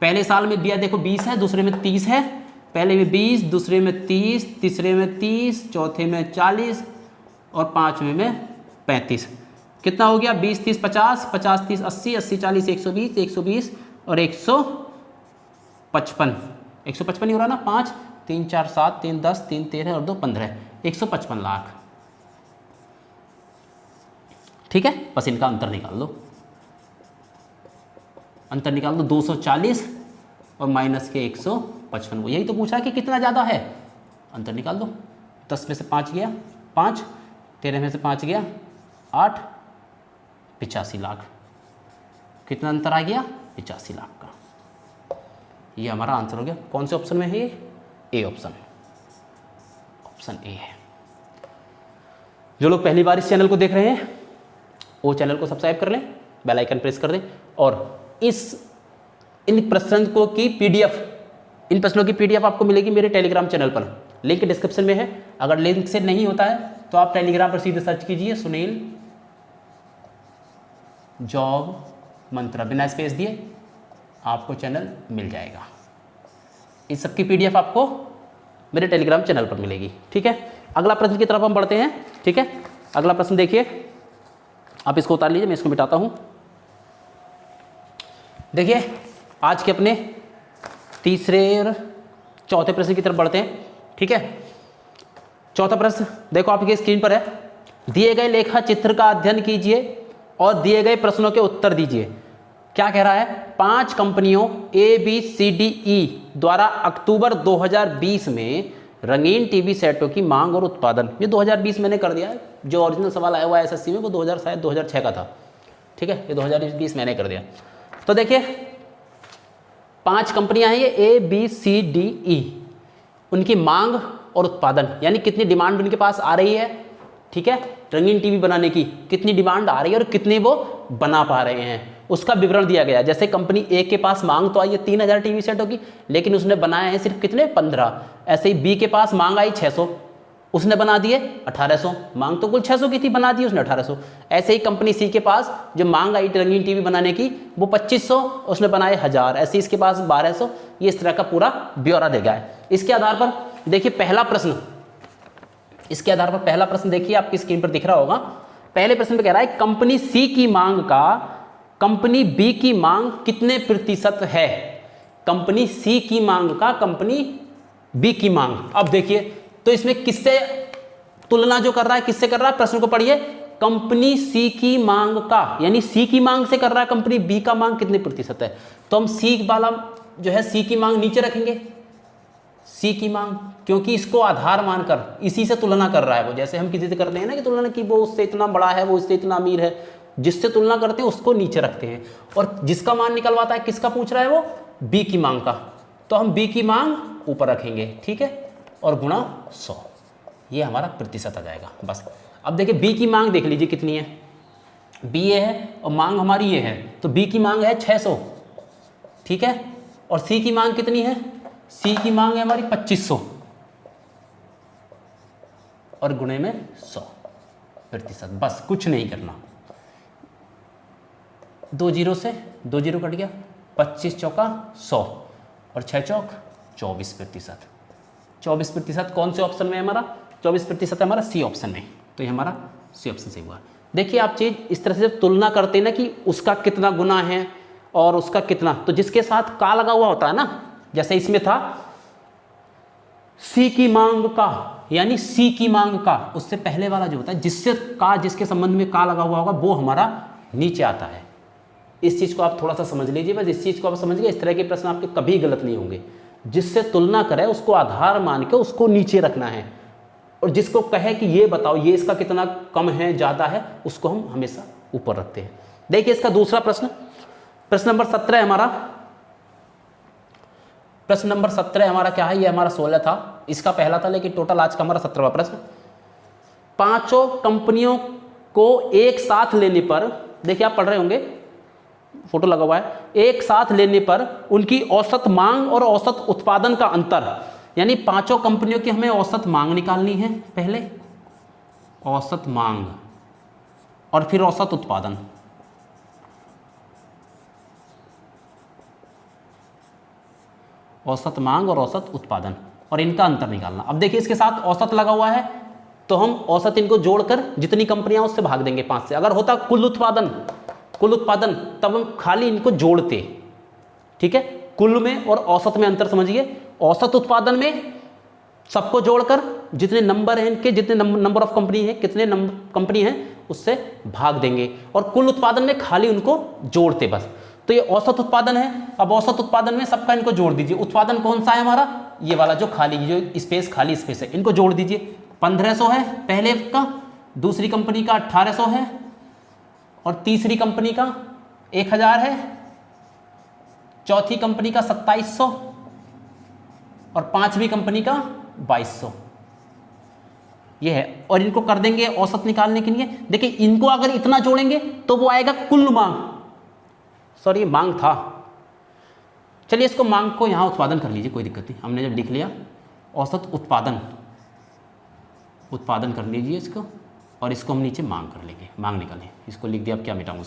पहले साल में व्यय देखो 20 है, दूसरे में 30 है, पहले में 20, दूसरे में 30, तीसरे में 30, चौथे में 40 और 5वें में 35। कितना हो गया 20 30 50, 50 30 80, 80 40 120, 120 और 155, 155 ही हो रहा ना, 5 3 4 7 3 10 3 13 और 2 15, 155 लाख। ठीक है, बस इनका अंतर निकाल लो, अंतर निकाल दो 240 और माइनस के 155, वो यही तो पूछा कि कितना ज़्यादा है, अंतर निकाल दो। 10 में से 5 गया 5, 13 में से 5 गया 8, 85 लाख। कितना अंतर आ गया 85 लाख का। ये हमारा आंसर हो गया। कौन से ऑप्शन में है ये, ए ऑप्शन, ऑप्शन ए है। जो लोग पहली बार इस चैनल को देख रहे हैं वो चैनल को सब्सक्राइब कर लें, बेल आइकन प्रेस कर दें और इन प्रश्न को की पीडीएफ, इन प्रश्नों की पीडीएफ आपको मिलेगी मेरे टेलीग्राम चैनल पर, लिंक डिस्क्रिप्शन में है। अगर लिंक से नहीं होता है तो आप टेलीग्राम पर सीधे सर्च कीजिए सुनील जॉब मंत्रा, बिना स्पेस दिए आपको चैनल मिल जाएगा। इस सब की पीडीएफ आपको मेरे टेलीग्राम चैनल पर मिलेगी। ठीक है, अगला प्रश्न की तरफ हम बढ़ते हैं। ठीक है, अगला प्रश्न देखिए, आप इसको उतार लीजिए, मैं इसको मिटाता हूं। देखिए आज के अपने तीसरे और चौथे प्रश्न की तरफ बढ़ते हैं। ठीक है, चौथा प्रश्न देखो आपकी स्क्रीन पर है, दिए गए लेखा चित्र का अध्ययन कीजिए और दिए गए प्रश्नों के उत्तर दीजिए। क्या कह रहा है, 5 कंपनियों ABCDE द्वारा अक्टूबर 2020 में रंगीन टीवी सेटों की मांग और उत्पादन। ये 2020 मैंने कर दिया है, जो ओरिजिनल सवाल आया हुआ है एसएससी में वो 2006 का था, ठीक है, ये 2020 मैंने कर दिया। तो देखिए 5 कंपनियां हैं ये ABCDE, उनकी मांग और उत्पादन यानी कितनी डिमांड उनके पास आ रही है, ठीक है, रंगीन टीवी बनाने की कितनी डिमांड आ रही है और कितनी वो बना पा रहे हैं, उसका विवरण दिया गया है। जैसे कंपनी ए के पास मांग तो आई है 3000 टीवी सेट होगी, लेकिन उसने बनाए हैं सिर्फ कितने 15। ऐसे ही बी के पास मांग आई 600, उसने बना दिए 1800, मांग तो कुल 600 की थी, बना दी उसने 1800। ऐसे ही कंपनी सी के पास जो मांग आई रंगीन टीवी बनाने की वो 2500, उसने बनाए 1000। ऐसे इसके पास 1200। ये इस तरह का पूरा ब्यौरा दे गया है। इसके आधार पर देखिए पहला प्रश्न, इसके आधार पर पहला प्रश्न देखिए आपकी स्क्रीन पर दिख रहा होगा। पहले प्रश्न पे कह रहा है कंपनी सी की मांग का कंपनी बी की मांग कितने प्रतिशत है। कंपनी सी की मांग का कंपनी बी की मांग। अब देखिए तो इसमें किससे तुलना जो कर रहा है, किससे कर रहा है, प्रश्न को पढ़िए। कंपनी सी की मांग का यानी सी की मांग से कर रहा है कंपनी बी का मांग कितने प्रतिशत है। तो हम सी वाला जो है सी की मांग नीचे रखेंगे, सी की मांग, क्योंकि इसको आधार मानकर इसी से तुलना कर रहा है वो। जैसे हम किसी से करते हैं ना कि तुलना की वो उससे इतना बड़ा है, वो उससे इतना अमीर है, जिससे तुलना करते हैं उसको नीचे रखते हैं और जिसका मान निकलवाता है किसका पूछ रहा है वो, बी की मांग का। तो हम बी की मांग ऊपर रखेंगे, ठीक है, और गुणा 100, ये हमारा प्रतिशत आ जाएगा बस। अब देखिए बी की मांग देख लीजिए कितनी है, बी ये है और मांग हमारी ये है, तो बी की मांग है 600, ठीक है, और सी की मांग कितनी है, सी की मांग है हमारी 2500 और गुणे में 100%, बस कुछ नहीं करना। 2 जीरो से 2 जीरो कट गया, 25 चौका 100 और 6 चौक 24%। 24% कौन से ऑप्शन में है हमारा, 24% है हमारा सी ऑप्शन में। तो ये हमारा सी ऑप्शन से हुआ। देखिए आप चीज़ इस तरह से तुलना करते हैं ना कि उसका कितना गुना है और उसका कितना, तो जिसके साथ का लगा हुआ होता है ना, जैसे इसमें था सी की मांग का यानी सी की मांग का, उससे पहले वाला जो होता है जिससे का, जिसके संबंध में का लगा हुआ होगा वो हमारा नीचे आता है। इस चीज़ को आप थोड़ा सा समझ लीजिए, बस इस चीज़ को आप समझ गए, इस तरह के प्रश्न आपके कभी गलत नहीं होंगे। जिससे तुलना करे उसको आधार मान के उसको नीचे रखना है, और जिसको कहे कि ये बताओ ये इसका कितना कम है ज़्यादा है, उसको हम हमेशा ऊपर रखते हैं। देखिए इसका दूसरा प्रश्न, प्रश्न नंबर 17 हमारा, प्रश्न नंबर 17 हमारा क्या है, ये हमारा 16 था, इसका पहला था, लेकिन टोटल आज का हमारा 17वां प्रश्न। 5 कंपनियों को एक साथ लेने पर, देखिए आप पढ़ रहे होंगे, फोटो लगा हुआ है, एक साथ लेने पर उनकी औसत मांग और औसत उत्पादन का अंतर, यानी 5 कंपनियों की हमें औसत मांग निकालनी है, पहले औसत मांग और फिर औसत उत्पादन। औसत मांग और औसत उत्पादन और इनका अंतर निकालना। अब देखिए इसके साथ औसत लगा हुआ है तो हम औसत इनको जोड़कर जितनी कंपनियां उससे भाग देंगे 5 से। अगर होता कुल उत्पादन तब हम खाली इनको जोड़ते, ठीक है, कुल में और औसत में अंतर समझिए। औसत उत्पादन में सबको जोड़कर जितने नंबर हैं इनके, जितने नंबर ऑफ कंपनी है, कितने कंपनी है उससे भाग देंगे, और कुल उत्पादन में खाली उनको जोड़ते बस। तो ये औसत उत्पादन है। अब औसत उत्पादन में सबका इनको जोड़ दीजिए। उत्पादन कौन सा है हमारा, ये वाला जो खाली, जो स्पेस खाली स्पेस है, इनको जोड़ दीजिए। 1500 है पहले का, दूसरी कंपनी का 1800 है और तीसरी कंपनी का 1000 है, चौथी कंपनी का 2700 और पांचवी कंपनी का 2200, ये है। और इनको कर देंगे औसत निकालने के लिए। देखिए इनको अगर इतना जोड़ेंगे तो वो आएगा कुल मांग, सॉरी मांग था, चलिए इसको मांग को यहां उत्पादन कर लीजिए, कोई दिक्कत नहीं, हमने जब लिख लिया औसत उत्पादन कर लीजिए इसको, और इसको हम नीचे मांग कर लेंगे, मांग निकालें, इसको लिख दिया, अब क्या मिटाऊं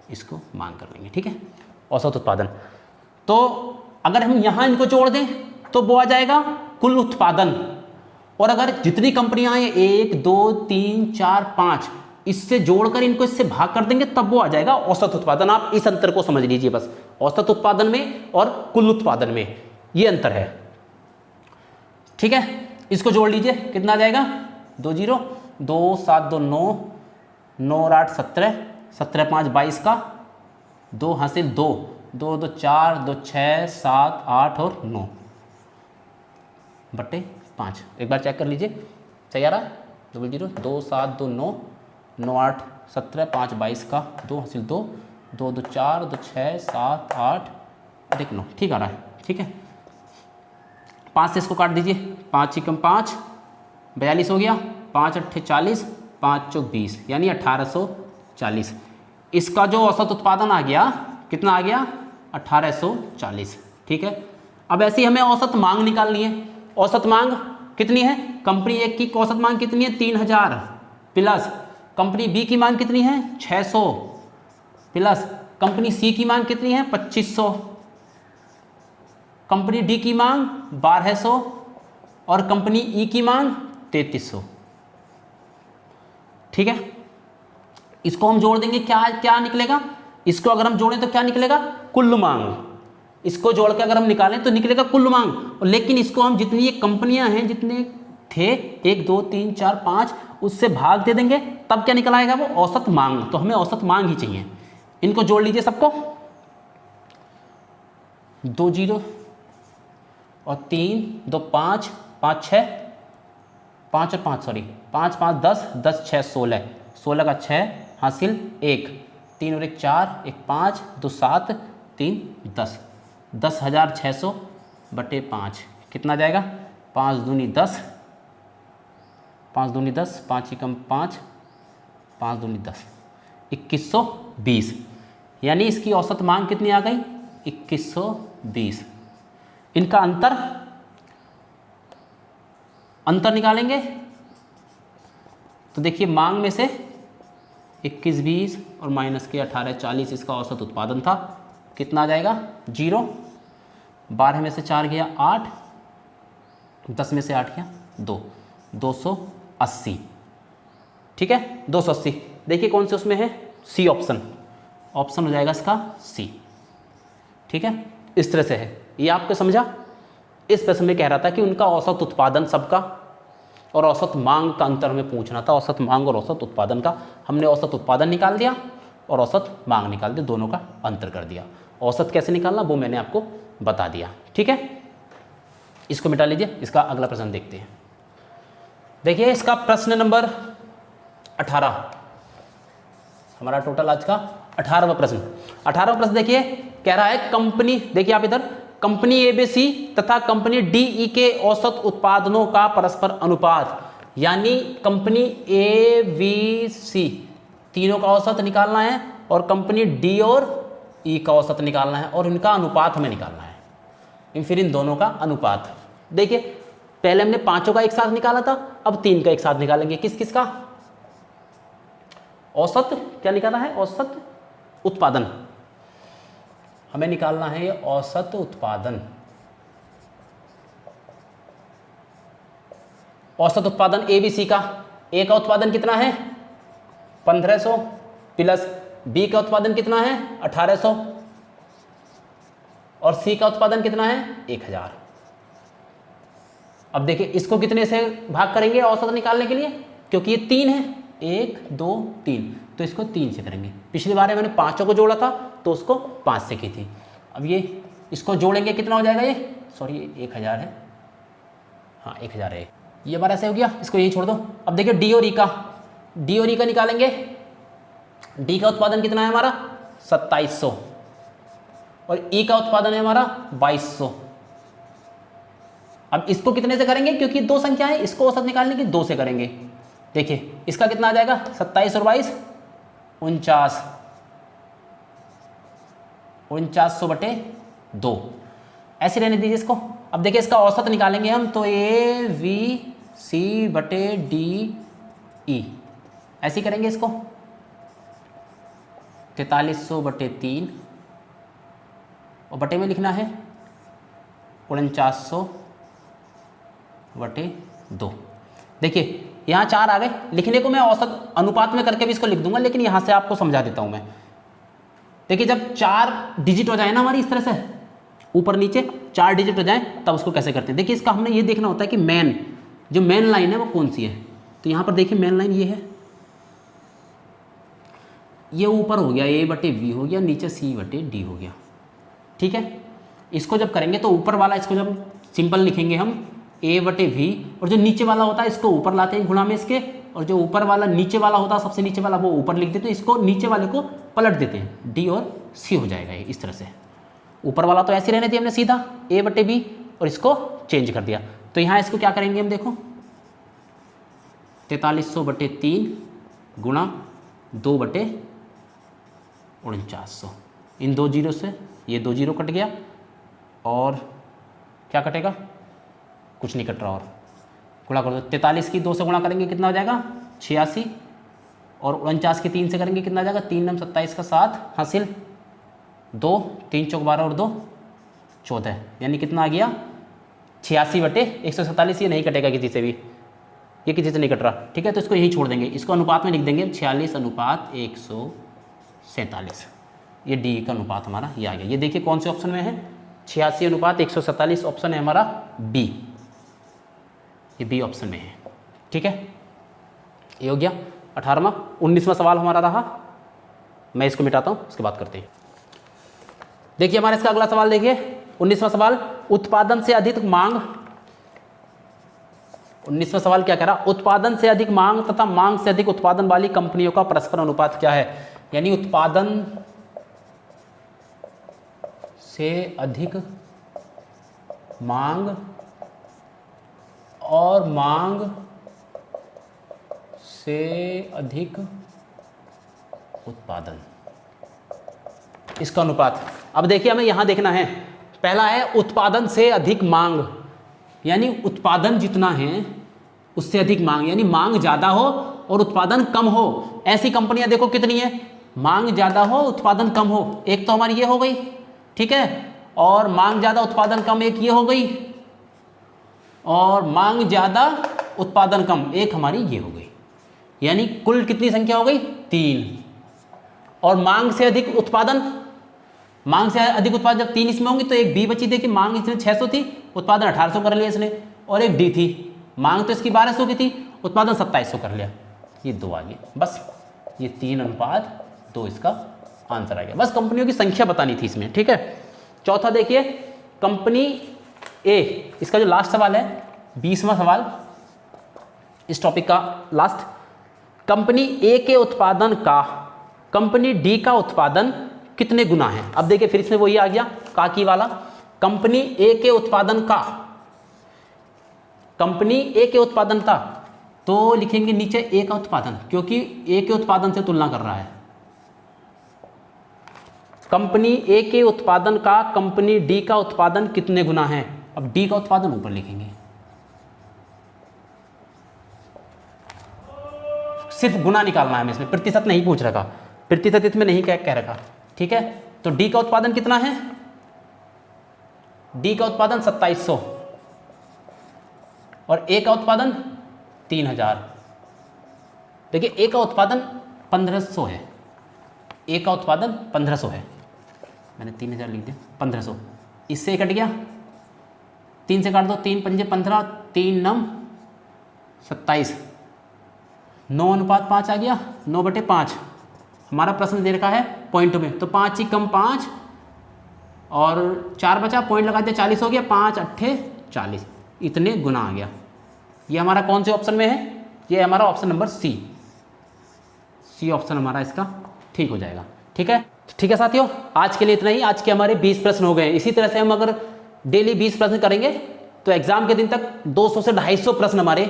इसको मांग कर लेंगे, ठीक है, औसत उत्पादन। तो अगर हम यहां इनको जोड़ दें तो वो आ जाएगा कुल उत्पादन, और अगर जितनी कंपनियां हैं 1 2 3 4 5 इससे जोड़कर इनको इससे भाग कर देंगे तब वो आ जाएगा औसत उत्पादन। आप इस अंतर को समझ लीजिए बस, औसत उत्पादन में और कुल उत्पादन में ये अंतर है, ठीक है। इसको जोड़ लीजिए, कितना आ जाएगा, 2 जीरो, 2 7 2 9, 9 और 8 17, 17 5 22 का, 2 हासिल 2, 2 2 4, 2 6 7 8 और 9 बटे 5। एक बार चेक कर लीजिए, सही आ रहा है? 00 2 7 2 9 9 8 17 5 22 का 2 हासिल 2 2 2 4 2 6 7 8 देख 9, ठीक आ रहा है, ठीक है। 5 से इसको काट दीजिए, 5 एकम 5 42 हो गया, 5 अट्ठे 40 5 चौक 20 यानी 1840। इसका जो औसत उत्पादन आ गया कितना आ गया? 1840, ठीक है। अब ऐसे ही हमें औसत मांग निकालनी है। औसत मांग कितनी है? कंपनी ए की औसत मांग कितनी है? 3000 प्लस कंपनी बी की मांग कितनी है? 600 प्लस कंपनी सी की मांग कितनी है? 2500, कंपनी डी की मांग 1200 और कंपनी ई की मांग 3300, ठीक है। इसको हम जोड़ देंगे, क्या क्या निकलेगा? इसको अगर हम जोड़ें तो क्या निकलेगा? कुल मांग। इसको जोड़ के अगर हम निकालें तो निकलेगा कुल मांग। लेकिन इसको हम जितनी ये कंपनियां हैं, जितने थे 1 2 3 4 5, उससे भाग दे देंगे, तब क्या निकल आएगा? वो औसत मांग। तो हमें औसत मांग ही चाहिए। इनको जोड़ लीजिए सबको, 2 0 और 3 2 5 5 6 5 और 5 सॉरी 5 5 10 10 6 16 16 का 6 हासिल 1 3 और 1 4 1 5 2 7 3 10 10,600 बटे 5 कितना जाएगा? 5 दूनी 10 5 दूनी 10 5 एकम 5 5 दूनी 10 2120, यानी इसकी औसत मांग कितनी आ गई? 2120। इनका अंतर निकालेंगे तो देखिए, मांग में से 2120 और माइनस के 1840 इसका औसत उत्पादन था। कितना आ जाएगा? 0। 12 में से 4 गया 8, 10 में से 8 गया 2, 280, ठीक है। 280 देखिए कौन से उसमें है? सी ऑप्शन हो जाएगा इसका सी, ठीक है। इस तरह से है ये, आपको समझा? इस प्रश्न में कह रहा था कि उनका औसत उत्पादन सबका और औसत मांग का अंतर में पूछना था। औसत मांग और औसत उत्पादन का हमने औसत उत्पादन निकाल दिया और औसत मांग निकाल दी, दोनों का अंतर कर दिया। औसत कैसे निकालना वो मैंने आपको बता दिया, ठीक है। इसको मिटा लीजिए। इसका अगला प्रश्न देखते हैं। देखिए इसका प्रश्न नंबर 18, हमारा टोटल आज का 18वां प्रश्न। 18वां प्रश्न देखिए, कह रहा है कंपनी, देखिए आप इधर, कंपनी एबीसी तथा कंपनी डीई के औसत उत्पादनों का परस्पर अनुपात, यानी कंपनी एबीसी तीनों का औसत निकालना है और कंपनी डी और ई का औसत निकालना है और इनका अनुपात हमें निकालना है। फिर इन दोनों का अनुपात देखिए, पहले हमने पांचों का एक साथ निकाला था, अब 3 का एक साथ निकालेंगे। किस किस का? औसत क्या निकालना है? औसत उत्पादन हमें निकालना है, ये औसत उत्पादन। औसत उत्पादन एबीसी का, ए का उत्पादन कितना है? 1500 प्लस बी का उत्पादन कितना है? 1800 और सी का उत्पादन कितना है? 1000। अब देखिए इसको कितने से भाग करेंगे औसत निकालने के लिए, क्योंकि ये 3 है, 1 2 3, तो इसको 3 से करेंगे। पिछली बार मैंने 5 को जोड़ा था तो उसको 5 से की थी। अब ये इसको जोड़ेंगे, कितना हो जाएगा? ये सॉरी 1000 है, हाँ 1000 है। ये बार ऐसे हो गया, इसको यही छोड़ दो। अब देखिए डी और ई का निकालेंगे। डी का उत्पादन कितना है हमारा? 2700 और ई का उत्पादन है हमारा 2200। अब इसको कितने से करेंगे? क्योंकि 2 संख्या है, इसको औसत निकालने की 2 से करेंगे। देखिए इसका कितना आ जाएगा? 27 और 22 4900 बटे 2, ऐसे रहने दीजिए इसको। अब देखिए इसका औसत निकालेंगे हम, तो ए वी सी बटे डी ई, ऐसे करेंगे इसको। 4300 बटे 3 और बटे में लिखना है 4900 बटे 2। देखिए यहाँ 4 आ गए, लिखने को मैं औसत अनुपात में करके भी इसको लिख दूंगा, लेकिन यहाँ से आपको समझा देता हूँ मैं। देखिए जब 4 डिजिट हो जाए ना हमारी, इस तरह से ऊपर नीचे 4 डिजिट हो जाए, तब उसको कैसे करते हैं। देखिए इसका हमने ये देखना होता है कि मेन लाइन है वो कौन सी है। तो यहाँ पर देखिए मेन लाइन ये है, ये ऊपर हो गया ए बटे वी हो गया, नीचे सी बटे डी हो गया, ठीक है। इसको जब करेंगे तो ऊपर वाला, इसको जब सिंपल लिखेंगे हम a/v, और जो नीचे वाला होता है इसको ऊपर लाते हैं गुणा में इसके, और जो ऊपर वाला नीचे वाला होता है सबसे नीचे वाला वो ऊपर लिख देते हैं, इसको नीचे वाले को पलट देते हैं, d और c हो जाएगा ये इस तरह से। ऊपर वाला तो ऐसे रहने दिया हमने सीधा a/b, और इसको चेंज कर दिया। तो यहाँ इसको क्या करेंगे हम, देखो 4300/3 गुणा 2/4900, इन 2 जीरो से ये 2 जीरो कट गया, और क्या कटेगा, कुछ नहीं कट रहा, और गुणा कर दो। 43 की 2 से गुणा करेंगे कितना हो जाएगा 86, और 49 की 3 से करेंगे कितना आ जाएगा, 3 9 27 का 7 हासिल 2, 3 चौक 12 और 2 14, यानी कितना आ गया 86/147। ये नहीं कटेगा किसी से भी, ये किसी से नहीं कट रहा, ठीक है। तो इसको यही छोड़ देंगे, इसको अनुपात में लिख देंगे 46:147, ये डी का अनुपात हमारा ये आ गया। ये देखिए कौन से ऑप्शन में है, 86:147 ऑप्शन है हमारा बी, ये बी ऑप्शन में है, ठीक है। ये हो गया 18वां। 19वां सवाल हमारा रहा, मैं इसको मिटाता हूँ, उसके बाद करते हैं। देखिए हमारा इसका अगला सवाल देखिए, 19वां सवाल, उत्पादन से अधिक मांग। 19वां सवाल क्या कह रहा, उत्पादन से अधिक मांग तथा मांग से अधिक उत्पादन वाली कंपनियों का परस्पर अनुपात क्या है। यानी उत्पादन से अधिक मांग और मांग से अधिक उत्पादन, इसका अनुपात। अब देखिए हमें यहां देखना है, पहला है उत्पादन से अधिक मांग, यानी उत्पादन जितना है उससे अधिक मांग, यानी मांग ज़्यादा हो और उत्पादन कम हो। ऐसी कंपनियां देखो कितनी है, मांग ज़्यादा हो उत्पादन कम हो, एक तो हमारी ये हो गई, ठीक है, और मांग ज़्यादा उत्पादन कम एक ये हो गई, और मांग ज़्यादा उत्पादन कम एक हमारी ये हो गई, यानी कुल कितनी संख्या हो गई 3। और मांग से अधिक उत्पादन, मांग से अधिक उत्पादन जब 3 इसमें होंगी तो एक बी बची, देखिए मांग इसमें 600 थी, उत्पादन 1800 कर लिया इसने, और एक डी थी, मांग तो इसकी 1200 की थी, उत्पादन 2700 कर लिया, ये 2 आ गए, बस ये 3:2 इसका आंसर आ गया। बस कंपनियों की संख्या बतानी थी इसमें, ठीक है। चौथा देखिए, कंपनी ए, इसका जो लास्ट सवाल है 20वां सवाल इस टॉपिक का लास्ट, कंपनी ए के उत्पादन का कंपनी डी का उत्पादन कितने गुना है। अब देखिए फिर इसमें वही आ गया काकी वाला, कंपनी ए के उत्पादन का, कंपनी ए के उत्पादन का, तो लिखेंगे नीचे ए का उत्पादन, क्योंकि ए के उत्पादन से तुलना कर रहा है। कंपनी ए के उत्पादन का कंपनी डी का उत्पादन कितने गुना है। अब डी का उत्पादन ऊपर लिखेंगे, सिर्फ गुना निकालना है हमें, इसमें प्रतिशत नहीं पूछ रखा, प्रतिशत इसमें नहीं कह रखा, ठीक है। तो डी का उत्पादन कितना है, डी का उत्पादन 2700, और ए का उत्पादन 3000। देखिए ए का उत्पादन 1500 है, ए का उत्पादन 1500 है, मैंने 3000 लिख दिया, 1500 इससे कट गया, 3 से काट दो, 3 पंजे 15, 3 9 27, 9:5 आ गया, 9/5। हमारा प्रश्न दे रखा है पॉइंट में, तो 5 ही कम 5 और 4 बचा, पॉइंट लगा दिया, 40 हो गया, 5 8 40, इतने गुना आ गया। ये हमारा कौन से ऑप्शन में है, ये हमारा option number C, C option हमारा इसका ठीक हो जाएगा, ठीक है। ठीक है साथियों, आज के लिए इतना ही। आज के हमारे 20 प्रश्न हो गए। इसी तरह से हम अगर डेली 20 प्रश्न करेंगे तो एग्जाम के दिन तक 200 से 250 प्रश्न हमारे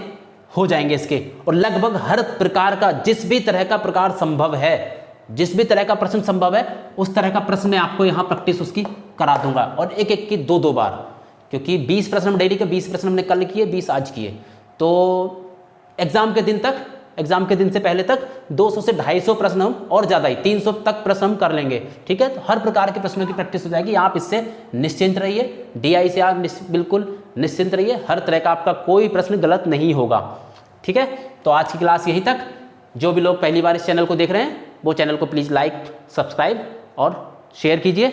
हो जाएंगे इसके, और लगभग हर प्रकार का, जिस भी तरह का प्रकार संभव है, जिस भी तरह का प्रश्न संभव है उस तरह का प्रश्न मैं आपको यहाँ प्रैक्टिस उसकी करा दूंगा, और एक एक की 2-2 बार, क्योंकि 20 प्रश्न हम डेली के 20 प्रश्न हमने कल किए, 20 आज किए, तो एग्जाम के दिन तक, एग्जाम के दिन से पहले तक 200 से 250 प्रश्न हम, और ज़्यादा ही 300 तक प्रश्न हम कर लेंगे, ठीक है। तो हर प्रकार के प्रश्नों की प्रैक्टिस हो जाएगी, आप इससे निश्चिंत रहिए, DI से आप बिल्कुल निश्चिंत रहिए, हर तरह का आपका कोई प्रश्न गलत नहीं होगा, ठीक है। तो आज की क्लास यहीं तक। जो भी लोग पहली बार इस चैनल को देख रहे हैं वो चैनल को प्लीज़ लाइक, सब्सक्राइब और शेयर कीजिए,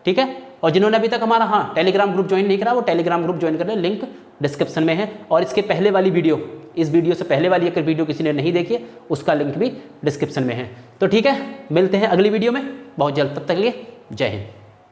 ठीक है। और जिन्होंने अभी तक हमारा टेलीग्राम ग्रुप ज्वाइन नहीं करा, वो टेलीग्राम ग्रुप ज्वाइन कर ले, लिंक डिस्क्रिप्शन में है। और इसके पहले वाली वीडियो, इस वीडियो से पहले वाली अगर वीडियो किसी ने नहीं देखी है, उसका लिंक भी डिस्क्रिप्शन में है। तो ठीक है, मिलते हैं अगली वीडियो में बहुत जल्द, तब तक के लिए जय हिंद।